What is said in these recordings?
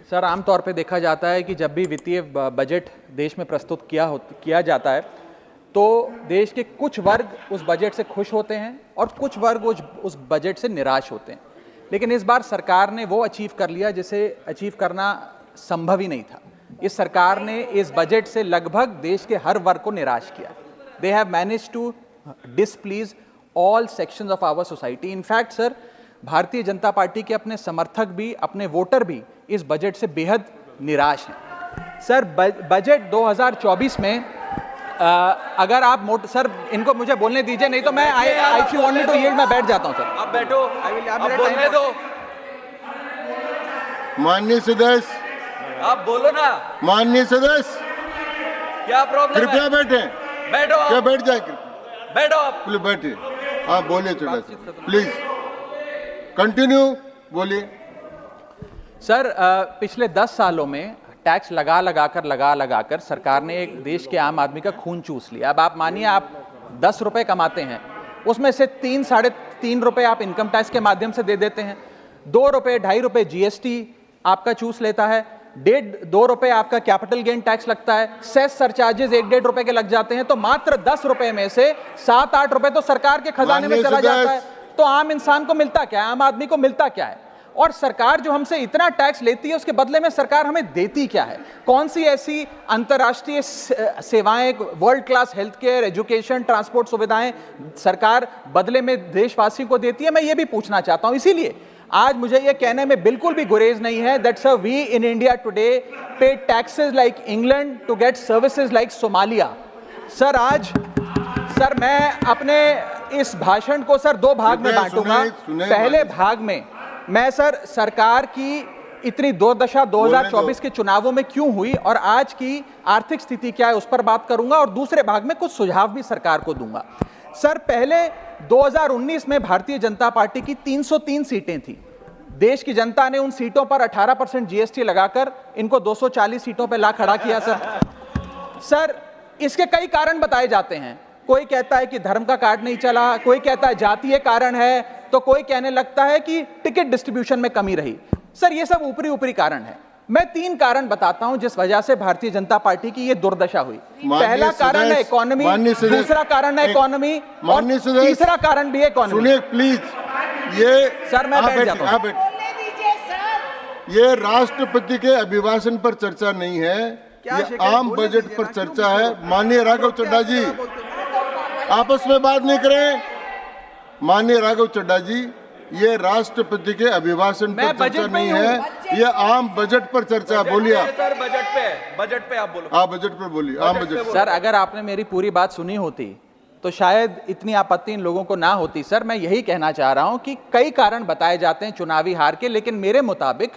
Sir, आमतौर पे देखा जाता है कि जब भी वित्तीय बजट देश में प्रस्तुत किया जाता है तो देश के कुछ वर्ग उस बजट से खुश होते हैं और कुछ वर्ग उस बजट से निराश होते हैं। लेकिन इस बार सरकार ने वो अचीव कर लिया जिसे अचीव करना संभव ही नहीं था। इस सरकार ने इस बजट से लगभग देश के हर वर्ग को निराश किया। They have managed to displease all sections of our society. In fact sir, Bharatiya Janata party के अपने समर्थक भी, अपने वोटर भी इस बजट से बेहद निराश हैं। सर, बजट 2024 में अगर आप सर इनको मुझे बोलने दीजिए, नहीं तो मैं if you want me to yield मैं बैठ जाता हूं सर। आप बैठो, आप बोलने दो। माननीय सदस्य, आप बोलो ना। माननीय सदस्य, क्या प्रॉब्लम है? कृपया बैठे। बैठो। क्या बैठ जाए? बैठो आप। प्लीज बैठिए। आप बोलिए थोड़ा सा, प्लीज कंटिन्यू बोलिए। सर, पिछले 10 सालों में टैक्स लगा कर सरकार ने एक देश के आम आदमी का खून चूस लिया। अब आप मानिए, आप 10 रुपए कमाते हैं, उसमें से 3 साढ़े 3 रुपए आप इनकम टैक्स के माध्यम से दे देते हैं, 2 रुपए 2.5 रुपए जीएसटी आपका चूस लेता है, 1.5-2 रुपए आपका कैपिटल गेन टैक्स लगता है, सेस सरचार्जेस 1-1.5 रुपए के लग जाते हैं, तो मात्र 10 रुपए में से 7-8 रुपए तो सरकार के खजाने में चला जाता है। तो आम इंसान को मिलता क्या है, आम आदमी को मिलता क्या है? और सरकार जो हमसे इतना टैक्स लेती है उसके बदले में सरकार हमें देती क्या है? कौन सी ऐसी अंतर्राष्ट्रीय सेवाएं, world class health care, education, transport सुविधाएं सरकार बदले में देशवासियों को देती है? मैं ये भी पूछना चाहता हूं। इसीलिए आज मुझे ये कहने में बिल्कुल भी गुरेज नहीं है that sir we in India today pay taxes like England to get services like Somalia. Sir, आज सर मैं अपने इस भाषण को सर 2 भाग में बांटूंगा। पहले भाग में मैं सर सरकार की इतनी दुर्दशा 2024 के चुनावों में क्यों हुई और आज की आर्थिक स्थिति क्या है उस पर बात करूंगा, और दूसरे भाग में कुछ सुझाव भी सरकार को दूंगा। सर, पहले 2019 में भारतीय जनता पार्टी की 303 सीटें थी। देश की जनता ने उन सीटों पर 18% जीएसटी लगाकर इनको 240 सीटों पर ला खड़ा किया। सर, इसके कई कारण बताए जाते हैं। कोई कहता है कि धर्म का कार्ड नहीं चला, कोई कहता है जातीय कारण है, तो कोई कहने लगता है कि टिकट डिस्ट्रीब्यूशन में कमी रही। सर, ये सब ऊपरी कारण है। मैं 3 कारण बताता हूं जिस वजह से भारतीय जनता पार्टी की ये दुर्दशा हुई। पहला कारण है इकोनॉमी, दूसरा कारण है इकोनॉमी, और तीसरा कारण भी है इकोनॉमी। सुनिए प्लीज, ये सर मैं बैठ जाता हूं। ये राष्ट्रपति के अभिभाषण पर चर्चा नहीं है, ये आम बजट पर चर्चा है। माननीय राघव चड्ढा जी, आपस में बात नहीं करें। माननीय राघव चड्ढा जी, ये राष्ट्रपति के अभिभाषण पर चर्चा नहीं है, ये आम बजट पर चर्चा। बोलिए सर, बजट पे आप बोलो। आप बजट पर बोलिए, आम बजट। सर, अगर आपने मेरी पूरी बात सुनी होती तो शायद इतनी आपत्ति इन लोगों को ना होती। सर, मैं यही कहना चाह रहा हूं कि कई कारण बताए जाते हैं चुनावी हार के, लेकिन मेरे मुताबिक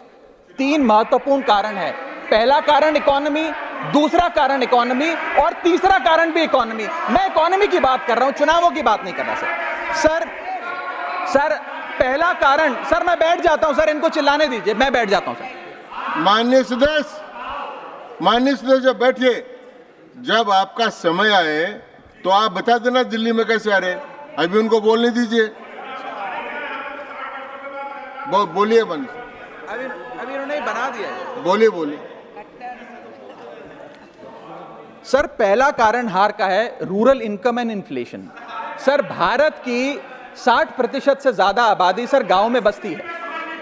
3 महत्वपूर्ण कारण है। पहला कारण इकोनॉमी, दूसरा कारण इकोनॉमी, और तीसरा कारण भी इकोनॉमी। मैं इकोनॉमी की बात कर रहा हूं, चुनावों की बात नहीं कर रहा। सर पहला कारण, सर मैं बैठ जाता हूं सर, इनको चिल्लाने दीजिए, मैं बैठ जाता हूं सर। माननीय सदस्य जब बैठिए, जब आपका समय आए तो आप बता देना दिल्ली में कैसे आ रहे। अभी उनको बोलने दीजिए, बोलिए। अभी उन्होंने बना दिया है। बोलिए। सर, पहला कारण हार का है rural income and inflation. Sir, Bharat की 60% से ज्यादा आबादी सर गांव में बसती है,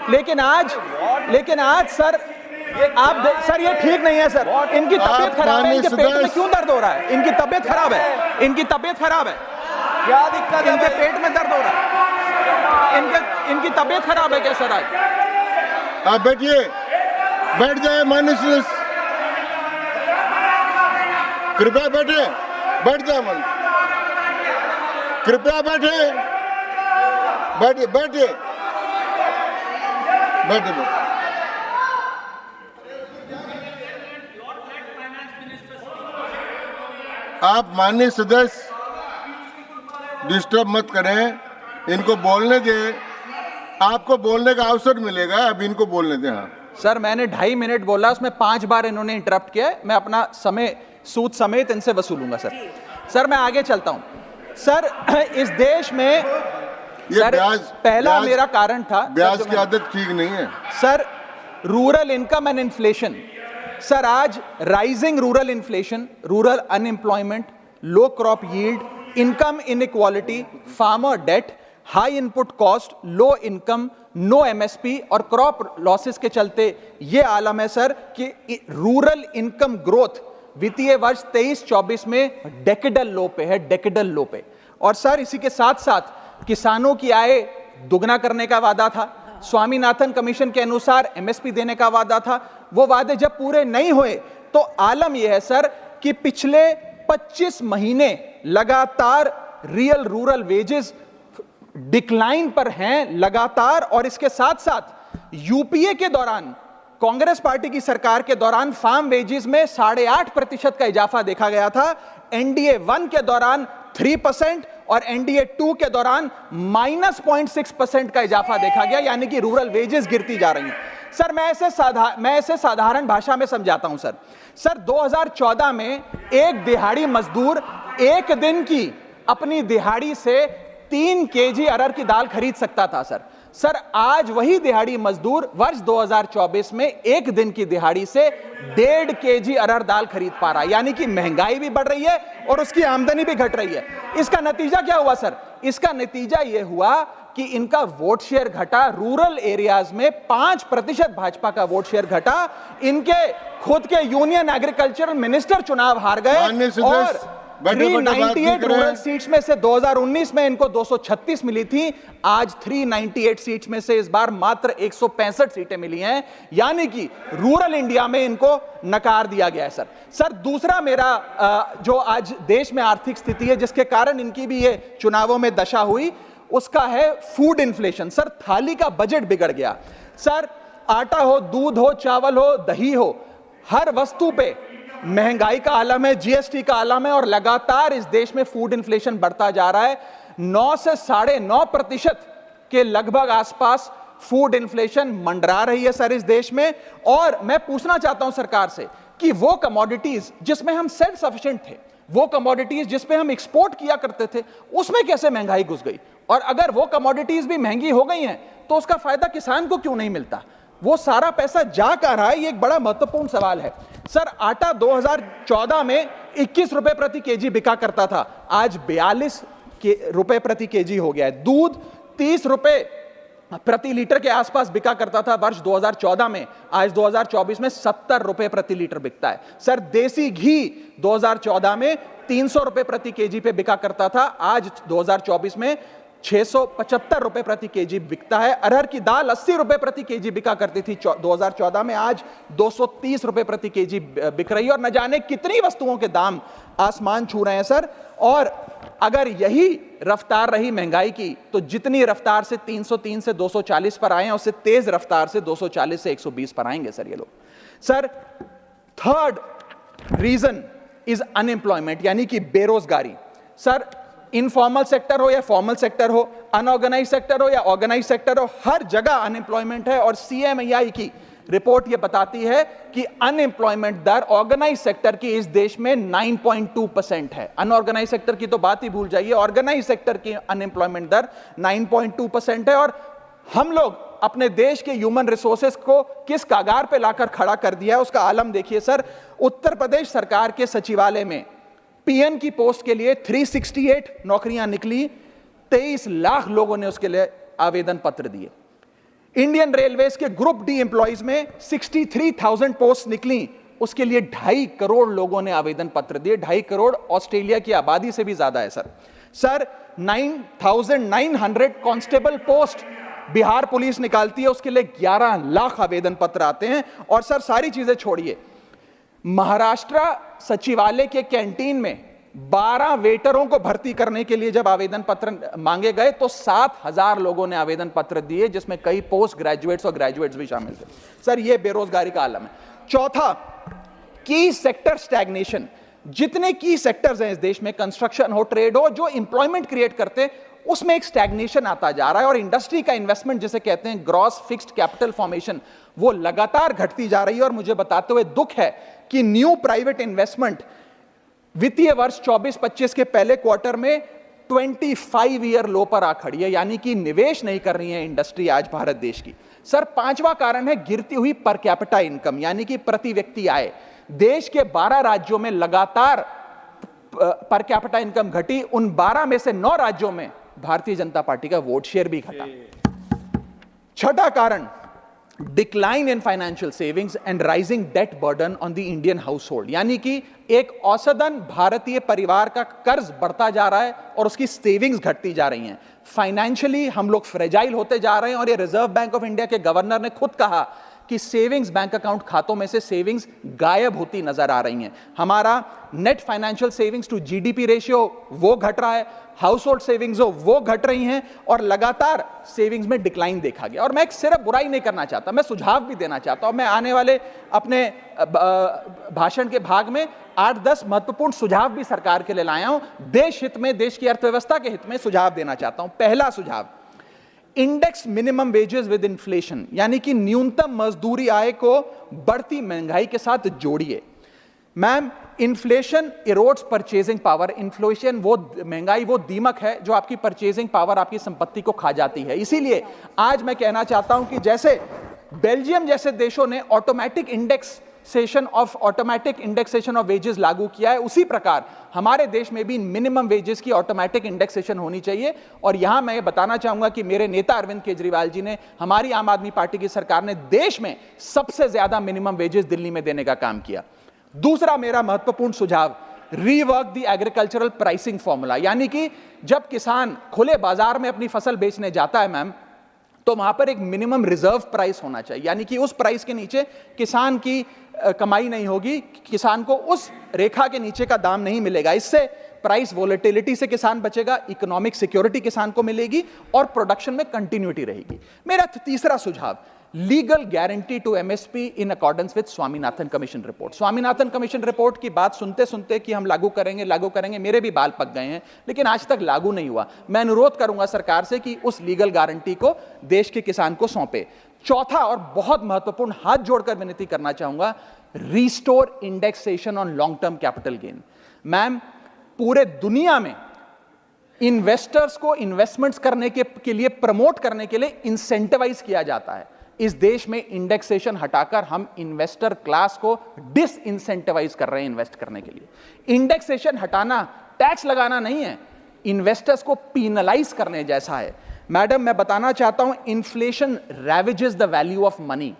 लेकिन आज सर सर ये ठीक नहीं है सर। इनकी तबीयत खराब है, इनके पेट में क्यों दर्द हो रहा है? इनकी तबीयत खराब है, क्या दिक्कत है? इनके पेट में दर्द हो रहा है, इनकी तबीयत खराब है क्या सर? आज आप बैठिए, बैठ जाए। माननीय सदस्य कृपया बैठ जाए। मन कृपया बैठिए। आप माननीय सदस्य डिस्टर्ब मत करें, इनको बोलने दें। आपको बोलने का अवसर मिलेगा, अब इनको बोलने दें। हाँ सर, मैंने 2.5 मिनट बोला, उसमें 5 बार इन्होंने इंटरप्ट किया है। मैं अपना समय सूद समेत इनसे वसूलूंगा सर। मैं आगे चलता हूं। सर, इस देश में सर पहला मेरा कारण था, ब्याज की आदत ठीक नहीं है। Rural income and inflation. Sir आज rising rural inflation, rural unemployment, low crop yield, income inequality, farmer debt, high input cost, low income, no MSP और क्रॉप लॉसेस के चलते यह आलम है सर कि रूरल इनकम ग्रोथ वित्तीय वर्ष 23-24 में डेकेडल लो पे है, डेकेडल लो पे। और सर इसी के साथ साथ किसानों की आय दुगना करने का वादा था, स्वामीनाथन कमीशन के अनुसार एमएसपी देने का वादा था, वो वादे जब पूरे नहीं हुए तो आलम यह है सर कि पिछले 25 महीने लगातार रियल रूरल वेजेस डिक्लाइन पर हैं लगातार। और इसके साथ साथ यूपीए के दौरान, कांग्रेस पार्टी की सरकार के दौरान फार्म वेजेस में 8.5% का इजाफा देखा गया था, एनडीए 1 के दौरान 3% और एनडीए 2 के दौरान -0.6% का इजाफा देखा गया, यानी कि रूरल वेजेस गिरती जा रही हैं। सर मैं ऐसे साधारण भाषा में समझाता हूं सर 2014 में एक दिहाड़ी मजदूर एक दिन की अपनी दिहाड़ी से 3 केजी अरहर की दाल खरीद सकता था सर आज वही दिहाड़ी मजदूर वर्ष 2024 में एक दिन की दिहाड़ी से 1.5 केजी अरहर दाल खरीद पा रहा है, यानी कि महंगाई भी बढ़ रही है और उसकी आमदनी भी घट रही है। इसका नतीजा क्या हुआ सर? इसका नतीजा यह हुआ कि इनका वोट शेयर घटा, रूरल एरियाज में 5% भाजपा का वोट शेयर घटा, इनके खुद के यूनियन एग्रीकल्चरल मिनिस्टर चुनाव हार गए और 398 रूरल सीट्स में से 2019 में इनको 236 मिली थी, आज 398 सीट्स में से इस बार मात्र 165 सीटें मिली हैं, यानी कि रूरल इंडिया में इनको नकार दिया गया है सर दूसरा मेरा जो आज देश में आर्थिक स्थिति है जिसके कारण इनकी भी ये चुनावों में दशा हुई, उसका है फूड इन्फ्लेशन। सर थाली का बजट बिगड़ गया सर, आटा हो, दूध हो, चावल हो, दही हो, हर वस्तु पे महंगाई का आलम है, जीएसटी का आलम है और लगातार इस देश में फूड इन्फ्लेशन बढ़ता जा रहा है। 9 से 9.5% के लगभग आसपास फूड इन्फ्लेशन मंडरा रही है सर इस देश में। और मैं पूछना चाहता हूं सरकार से कि वो कमोडिटीज जिसमें हम सेल्फ सफिशिएंट थे, वो कमोडिटीज जिस पे हम एक्सपोर्ट किया करते थे, उसमें कैसे महंगाई घुस गई? और अगर वो कमोडिटीज भी महंगी हो गई हैं तो उसका फायदा किसान को क्यों नहीं मिलता? वो सारा पैसा जा कहां रहा है? ये एक बड़ा महत्वपूर्ण सवाल है सर। आटा 2014 में 21 रुपए प्रति केजी बिका करता था, आज 42 रुपए प्रति केजी हो गया है। दूध 30 रुपए प्रति लीटर के आसपास बिका करता था वर्ष 2014 में, आज 2024 में 70 रुपए प्रति लीटर बिकता है सर। देसी घी 2014 में 300 रुपए प्रति केजी पे बिका करता था, आज 2024 में 675 रुपए प्रति केजी बिकता है। अरहर की दाल 80 रुपए प्रति केजी बिका करती थी 2014 में, आज 230 रुपए प्रति केजी बिक रही है। और न जाने कितनी वस्तुओं के दाम आसमान छू रहे हैं सर। और अगर यही रफ्तार रही महंगाई की तो जितनी रफ्तार से 303 से 240 पर आए हैं, उससे तेज रफ्तार से 240 से 120 पर आएंगे सर ये लोग। Sir third reason is unemployment, यानी कि बेरोजगारी। सर इनफॉर्मल सेक्टर हो या फॉर्मल सेक्टर हो, अनऑर्गेनाइज सेक्टर हो या ऑर्गेनाइज सेक्टर हो, हर जगह अनएम्प्लॉयमेंट है। और सीएमआई की रिपोर्ट यह बताती है कि अनएम्प्लॉयमेंट दर ऑर्गेनाइज सेक्टर की इस देश में 9.2% है। अनऑर्गेनाइज सेक्टर की तो बात ही भूल जाइए, ऑर्गेनाइज सेक्टर की अनएम्प्लॉयमेंट दर 9.2% है। और हम लोग अपने देश के ह्यूमन रिसोर्सेज को किस कागार पे लाकर खड़ा कर दिया है उसका आलम देखिए सर। उत्तर प्रदेश सरकार के सचिवालय में पीएन की पोस्ट के लिए 368 नौकरियां निकली, 23 लाख लोगों ने उसके लिए आवेदन पत्र दिए। इंडियन रेलवेज के ग्रुप डी एम्प्लॉइज में 63,000 पोस्ट निकली, उसके लिए 2.5 करोड़ लोगों ने आवेदन पत्र दिए। 2.5 करोड़ ऑस्ट्रेलिया की आबादी से भी ज्यादा है sir 9,900 constable post Bihar police निकालती है, उसके लिए 11 लाख आवेदन पत्र आते हैं। और सर सारी चीजें छोड़िए, महाराष्ट्र सचिवालय के कैंटीन में 12 वेटरों को भर्ती करने के लिए जब आवेदन पत्र मांगे गए तो 7,000 लोगों ने आवेदन पत्र दिए, जिसमें कई पोस्ट ग्रेजुएट्स और ग्रेजुएट्स भी शामिल थे। सर यह बेरोजगारी का आलम है। चौथा, की सेक्टर स्टैग्नेशन। जितने की सेक्टर्स हैं इस देश में, कंस्ट्रक्शन हो, ट्रेड हो, जो इंप्लॉयमेंट क्रिएट करते हैं, उसमें एक स्टैग्नेशन आता जा रहा है। और इंडस्ट्री का इन्वेस्टमेंट जिसे कहते हैं ग्रॉस फिक्स्ड कैपिटल फॉर्मेशन, वो लगातार घटती जा रही है। और मुझे बताते हुए दुख है कि न्यू प्राइवेट इन्वेस्टमेंट वित्तीय वर्ष 24-25 के पहले क्वार्टर में 25 ईयर लो पर आ खड़ी है, यानी कि निवेश नहीं कर रही है इंडस्ट्री आज भारत देश की। सर पांचवा कारण है गिरती हुई पर कैपिटा इनकम, यानी कि प्रति व्यक्ति आय। देश के 12 राज्यों में लगातार पर कैपिटा इनकम घटी, उन 12 में से 9 राज्यों में भारतीय जनता पार्टी का वोट शेयर भी घटा। छठा कारण, decline in financial savings and rising debt burden on the Indian household, यानी कि एक औसतन भारतीय परिवार का कर्ज बढ़ता जा रहा है और उसकी सेविंग्स घटती जा रही हैं। फाइनेंशियली हम लोग फ्रेजाइल होते जा रहे हैं और ये रिजर्व बैंक ऑफ इंडिया के गवर्नर ने खुद कहा कि सेविंग्स बैंक अकाउंट खातों में से सेविंग्स गायब होती नजर आ रही हैं। हमारा net financial savings to GDP ratio वो घट रहा है, हाउस होल्ड सेविंग्स वो घट रही हैं और लगातार सेविंग्स में डिक्लाइन देखा गया। और मैं सिर्फ बुराई नहीं करना चाहता, मैं सुझाव भी देना चाहता हूं। मैं आने वाले अपने भाषण के भाग में 8-10 महत्वपूर्ण सुझाव भी सरकार के लिए लाया हूं। देश हित में, देश की अर्थव्यवस्था के हित में सुझाव देना चाहता हूं। पहला सुझाव, index minimum wages with inflation, यानी कि न्यूनतम मजदूरी आय को बढ़ती महंगाई के साथ जोड़िए। Ma'am, inflation erodes purchasing power. Inflation वो महंगाई वो दीमक है जो आपकी परचेजिंग पावर, आपकी संपत्ति को खा जाती है। इसीलिए आज मैं कहना चाहता हूं कि जैसे बेल्जियम जैसे देशों ने ऑटोमेटिक इंडेक्सेशन ऑफ वेजेस लागू किया है, उसी प्रकार हमारे देश में भी मिनिमम वेजेस की ऑटोमेटिक इंडेक्सेशन होनी चाहिए। और यहां मैं बताना चाहूंगा कि मेरे नेता अरविंद केजरीवाल जी ने, हमारी आम आदमी पार्टी की सरकार ने देश में सबसे ज्यादा मिनिमम वेजेस दिल्ली में देने का काम किया। दूसरा मेरा महत्वपूर्ण सुझाव, rework the agricultural pricing formula, यानी कि जब किसान खुले बाजार में अपनी फसल बेचने जाता है मैम, तो वहां पर एक मिनिमम रिजर्व प्राइस होना चाहिए, यानी कि उस प्राइस के नीचे किसान की कमाई नहीं होगी, किसान को उस रेखा के नीचे का दाम नहीं मिलेगा। इससे प्राइस वोलेटिलिटी से किसान बचेगा, इकोनॉमिक सिक्योरिटी किसान को मिलेगी और प्रोडक्शन में कंटिन्यूटी रहेगी। मेरा तीसरा सुझाव, legal guarantee to MSP in accordance with Swaminathan commission report. Swaminathan commission report की बात सुनते सुनते कि हम लागू करेंगे, मेरे भी बाल पक गए हैं, लेकिन आज तक लागू नहीं हुआ। मैं अनुरोध करूंगा सरकार से कि उस लीगल गारंटी को देश के किसान को सौंपे। चौथा और बहुत महत्वपूर्ण, हाथ जोड़कर विनती करना चाहूंगा, restore indexation on long term capital gain. Ma'am, पूरे दुनिया में इन्वेस्टर्स को इन्वेस्टमेंट्स करने के लिए, प्रमोट करने के लिए इंसेंटिवाइज किया जाता है। इस देश में इंडेक्सेशन हटाकर हम इन्वेस्टर क्लास को डिसइंसेंटिवाइज कर रहे हैं इन्वेस्ट करने के लिए। इंडेक्सेशन हटाना टैक्स लगाना नहीं है, इन्वेस्टर्स को पीनलाइज करने जैसा है। मैडम, मैं बताना चाहता हूं, inflation ravages the value of money.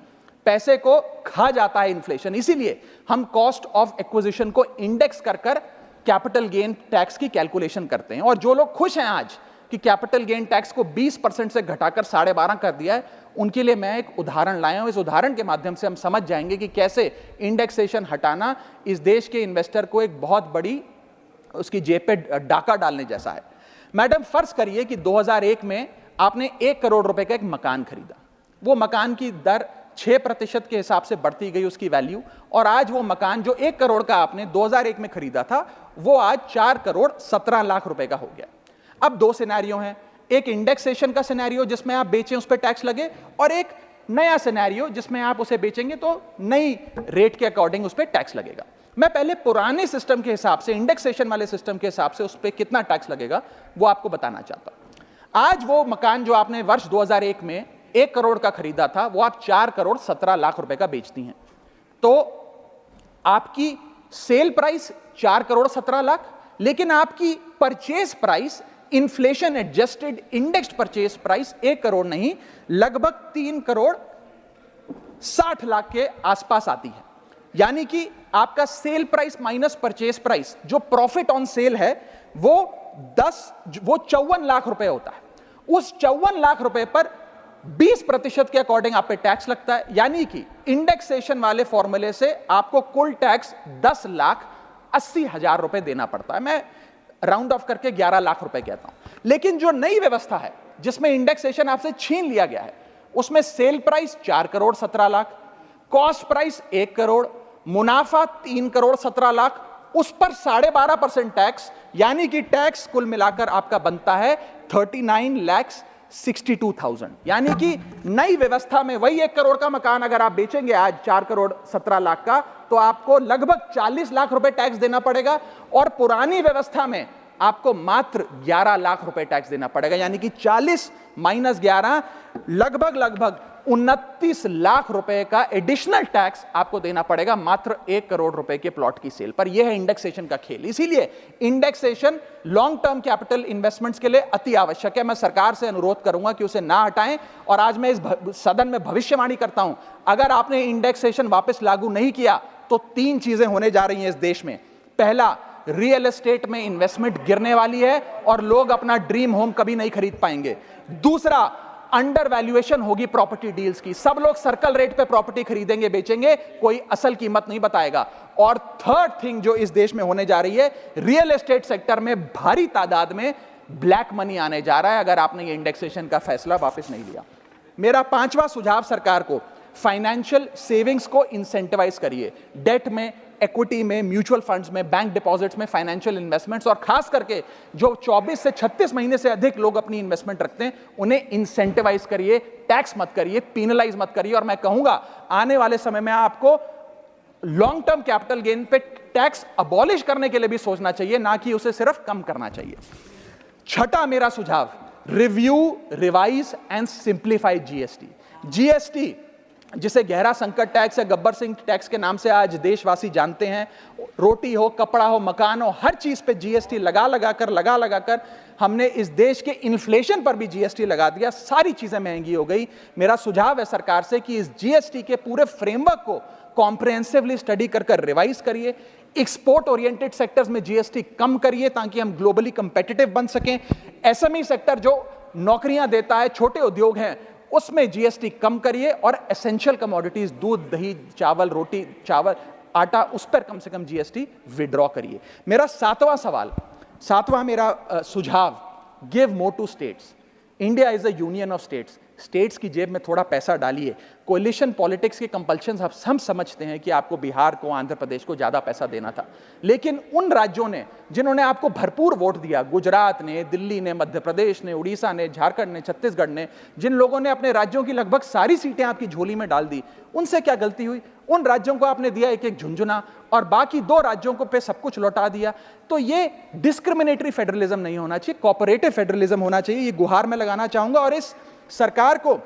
पैसे को खा जाता है इन्फ्लेशन, इसीलिए हम कॉस्ट ऑफ एक्विजिशन को इंडेक्स कर कैपिटल गेन टैक्स की कैलकुलेशन करते हैं। और जो लोग खुश हैं आज कि कैपिटल गेन टैक्स को 20% से घटाकर 12.5% कर दिया है, उनके लिए मैं एक उदाहरण लाया हूं। इस उदाहरण के माध्यम से हम समझ जाएंगे कि कैसे इंडेक्सेशन हटाना इस देश के इन्वेस्टर को एक बहुत बड़ी उसकी जेब पे डाका डालने जैसा है। मैडम, फर्ज करिए कि 2001 में आपने 1 करोड़ रुपए का एक मकान खरीदा। वो मकान की दर 6% के हिसाब से बढ़ती गई उसकी वैल्यू, और आज वो मकान जो 1 करोड़ का आपने 2001 में खरीदा था, वो आज 4 करोड़ 17 लाख रुपए का हो गया। अब 2 सिनेरियो हैं, एक इंडेक्सेशन का सिनेरियो जिसमें आप बेचें उस पर टैक्स लगे, और एक नया सिनेरियो जिसमें आप उसे बेचेंगे तो नई रेट के अकॉर्डिंग उस पर टैक्स लगेगा। मैं पहले पुराने सिस्टम के हिसाब से, इंडेक्सेशन वाले सिस्टम के हिसाब से उस पर कितना टैक्स लगेगा वो आपको बताना चाहता हूं। आज वो मकान जो आपने वर्ष 2001 में 1 करोड़ का खरीदा था, वो आप 4 करोड़ 17 लाख रुपए का बेचती हैं, तो आपकी सेल प्राइस 4 करोड़ 17 लाख, लेकिन आपकी purchase price, inflation adjusted indexed purchase price 1 crore नहीं, लगभग 3 करोड़ 60 लाख के आसपास आती है। यानी कि आपका sale price minus purchase price, जो प्रॉफिट ऑन सेल है, वो 54 लाख रुपए होता है। उस 54 लाख रुपए पर 20% के अकॉर्डिंग आप पे टैक्स लगता है, यानी कि इंडेक्सेशन वाले फॉर्मूले से आपको कुल टैक्स 10,80,000 रुपए देना पड़ता है। मैं राउंड ऑफ करके 11 लाख रुपए कहता हूं। लेकिन जो नई व्यवस्था है जिसमें इंडेक्सेशन आपसे छीन लिया गया है, उसमें sale price 4 crore 17 lakh, cost price 1 crore, मुनाफा 3 करोड़ 17 लाख, उस पर 12.5% टैक्स, यानी कि टैक्स कुल मिलाकर आपका बनता है 39,62,000। यानी कि नई व्यवस्था में वही 1 करोड़ का मकान अगर आप बेचेंगे आज 4 करोड़ 17 लाख का, तो आपको लगभग 40 लाख रुपए टैक्स देना पड़ेगा, और पुरानी व्यवस्था में आपको मात्र 11 लाख रुपए टैक्स देना पड़ेगा। यानी कि 40 - 11 लगभग 29 लाख रुपए का एडिशनल टैक्स आपको देना पड़ेगा मात्र 1 करोड़ रुपए के प्लॉट की सेल पर। यह है इंडेक्सेशन का खेल। इसीलिए indexation long term capital investments के लिए अति आवश्यक है। मैं सरकार से अनुरोध करूंगा कि उसे ना हटाएं। और आज मैं इस सदन में भविष्यवाणी करता हूं, अगर आपने इंडेक्सेशन वापस लागू नहीं किया तो 3 चीजें होने जा रही हैं इस देश में। पहला, रियल एस्टेट में इन्वेस्टमेंट गिरने वाली है और लोग अपना ड्रीम होम कभी नहीं खरीद पाएंगे। दूसरा, अंडर वैल्यूएशन होगी प्रॉपर्टी डील्स की, सब लोग सर्कल रेट पे प्रॉपर्टी खरीदेंगे बेचेंगे, कोई असल कीमत नहीं बताएगा। और थर्ड थिंग जो इस देश में होने जा रही है, रियल एस्टेट सेक्टर में भारी तादाद में ब्लैक मनी आने जा रहा है अगर आपने ये इंडेक्सेशन का फैसला वापस नहीं लिया। मेरा 5वां सुझाव सरकार को, फाइनेंशियल सेविंग्स को इंसेंटिवाइज करिए। डेट में, इक्विटी में, म्यूचुअल फंड्स में, बैंक डिपॉजिट्स में, फाइनेंशियल इन्वेस्टमेंट्स, और खास करके जो 24 से 36 महीने से अधिक लोग अपनी इन्वेस्टमेंट रखते हैं उन्हें इंसेंटिवाइज करिए, टैक्स मत करिए, पीनलाइज मत करिए। और मैं कहूंगा आने वाले समय में आपको लॉन्ग टर्म कैपिटल गेन पे टैक्स अबॉलिश करने के लिए भी सोचना चाहिए, ना कि उसे सिर्फ कम करना चाहिए। छठा मेरा सुझाव, review, revise and simplify GST. GST जिसे गहरा संकट टैक्स या गब्बर सिंह टैक्स के नाम से आज देशवासी जानते हैं, रोटी हो, कपड़ा हो, मकान हो, हर चीज पे जीएसटी लगा लगाकर हमने इस देश के इन्फ्लेशन पर भी जीएसटी लगा दिया, सारी चीजें महंगी हो गई। मेरा सुझाव है सरकार से कि इस जीएसटी के पूरे फ्रेमवर्क को कॉम्प्रिहेंसिवली स्टडी कर रिवाइज करिए। एक्सपोर्ट ओरिएंटेड सेक्टर्स में जीएसटी कम करिए ताकि हम ग्लोबली कंपेटिटिव बन सकें। एसएमई सेक्टर जो नौकरियां देता है, छोटे उद्योग हैं, उसमें जीएसटी कम करिए। और एसेंशियल कमोडिटीज, दूध, दही, चावल, रोटी, चावल, आटा, उस पर कम से कम जीएसटी विड्रॉ करिए। मेरा 7वां मेरा सुझाव, give more to states. India is a union of states. States की जेब में थोड़ा पैसा डालिए। कोलिशन पॉलिटिक्स के कंपल्शन हम समझते हैं कि आपको बिहार को, आंध्र प्रदेश को ज्यादा पैसा देना था, लेकिन उन राज्यों ने जिन्होंने आपको भरपूर वोट दिया, गुजरात ने, दिल्ली ने, मध्य प्रदेश ने, उड़ीसा ने, झारखंड ने, छत्तीसगढ़ ने, जिन लोगों ने अपने राज्यों की लगभग सारी सीटें आपकी झोली में डाल दी, उनसे क्या गलती हुई? उन राज्यों को आपने दिया एक एक झुंझुना और बाकी 2 राज्यों को पे सब कुछ लौटा दिया। तो ये डिस्क्रिमिनेटरी फेडरलिज्म नहीं होना चाहिए, कोऑपरेटिव फेडरलिज्म होना चाहिए। ये गुहार में लगाना चाहूंगा। और इस सरकार को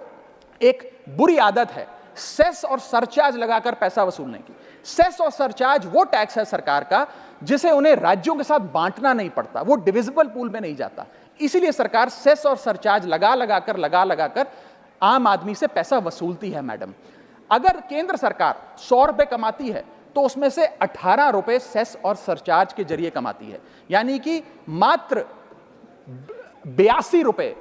एक बुरी आदत है सेस और सरचार्ज लगाकर पैसा वसूलने की। सेस और सरचार्ज वो टैक्स है सरकार का जिसे उन्हें राज्यों के साथ बांटना नहीं पड़ता, वो डिविजिबल पूल में नहीं जाता। इसीलिए सरकार सेस और सरचार्ज लगा लगाकर आम आदमी से पैसा वसूलती है। मैडम, अगर केंद्र सरकार 100 रुपए कमाती है तो उसमें से 18 रुपए सेस और सरचार्ज के जरिए कमाती है, यानी कि मात्र 82 रुपए,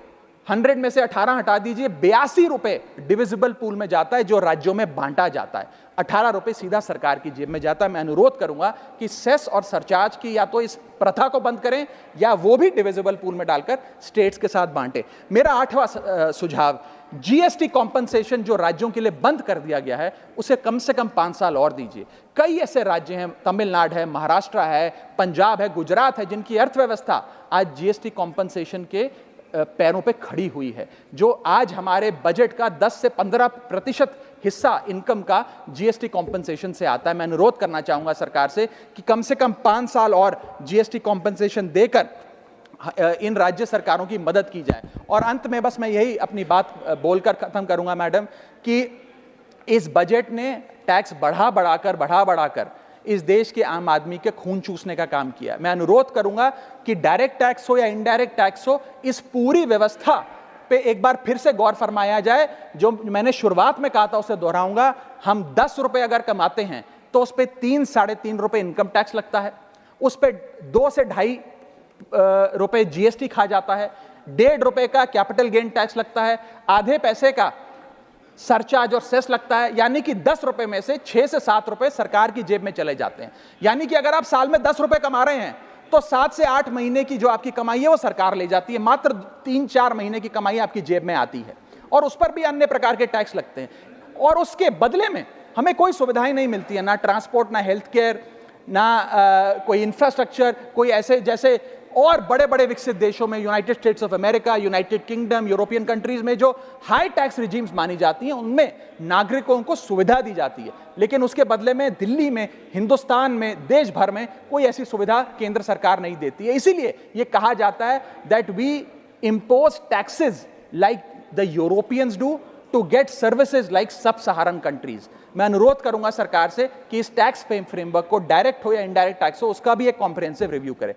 100 में से 18 हटा दीजिए, 82 रुपए डिविजिबल पूल में जाता है जो राज्यों में बांटा जाता है। 18 रुपए सीधा सरकार की जेब में जाता है। मैं अनुरोध करूंगा कि सेस और सरचार्ज की या तो इस प्रथा को बंद करें या वो भी डिविजिबल पूल में डालकर स्टेट्स के साथ बांटे। मेरा 8वां सुझाव, जीएसटी कॉम्पनसेशन जो राज्यों के लिए बंद कर दिया गया है उसे कम से कम 5 साल और दीजिए। कई ऐसे राज्य हैं, तमिलनाडु है, महाराष्ट्र है, पंजाब है, गुजरात है, जिनकी अर्थव्यवस्था आज जीएसटी कॉम्पनसेशन के पैरों पे खड़ी हुई है, जो आज हमारे बजट का 10 से 15% हिस्सा इनकम का जीएसटी कॉम्पनसेशन से आता है। मैं अनुरोध करना चाहूंगा सरकार से कि कम से कम 5 साल और जीएसटी कॉम्पनसेशन देकर इन राज्य सरकारों की मदद की जाए। और अंत में बस मैं यही अपनी बात बोलकर खत्म करूंगा मैडम, कि इस बजट ने टैक्स बढ़ा बढ़ाकर इस देश के आम आदमी के खून चूसने का काम किया। मैं अनुरोध करूंगा कि डायरेक्ट टैक्स हो या इनडायरेक्ट टैक्स हो, इस पूरी व्यवस्था पे एक बार फिर से गौर फरमाया जाए। जो मैंने शुरुआत में कहा था उसे दोहराऊंगा, हम 10 रुपए अगर कमाते हैं तो उस पे 3-3.5 रुपए इनकम टैक्स लगता है, उस पे 2 से 2.5 रुपए जीएसटी खा जाता है, 1.5 रुपए का कैपिटल गेन टैक्स लगता है, आधे पैसे का सरचार्ज और सेस लगता है, यानी कि 10 रुपए में से 6 से 7 रुपए सरकार की जेब में चले जाते हैं। यानी कि अगर आप साल में 10 रुपए कमा रहे हैं तो 7 से 8 महीने की जो आपकी कमाई है वो सरकार ले जाती है, मात्र 3-4 महीने की कमाई आपकी जेब में आती है और उस पर भी अन्य प्रकार के टैक्स लगते हैं। और उसके बदले में हमें कोई सुविधाएं नहीं मिलती है, ना ट्रांसपोर्ट, ना हेल्थ केयर, ना कोई इंफ्रास्ट्रक्चर, कोई ऐसे जैसे और बड़े बड़े विकसित देशों में, United states of America, United kingdom, European countries में जो हाई टैक्स रिजीम्स मानी जाती हैं उनमें नागरिकों को सुविधा दी जाती है, लेकिन उसके बदले में दिल्ली में, हिंदुस्तान में, देश भर में कोई ऐसी सुविधा केंद्र सरकार नहीं देती है। इसीलिए यह कहा जाता है that we impose taxes like the Europeans do to get services like sub Saharan countries. मैं अनुरोध करूंगा सरकार से कि इस टैक्स फ्रेमवर्क को डायरेक्ट हो या इनडायरेक्ट टैक्स हो, उसका भी एक कॉम्प्रिहेंसिव रिव्यू करे।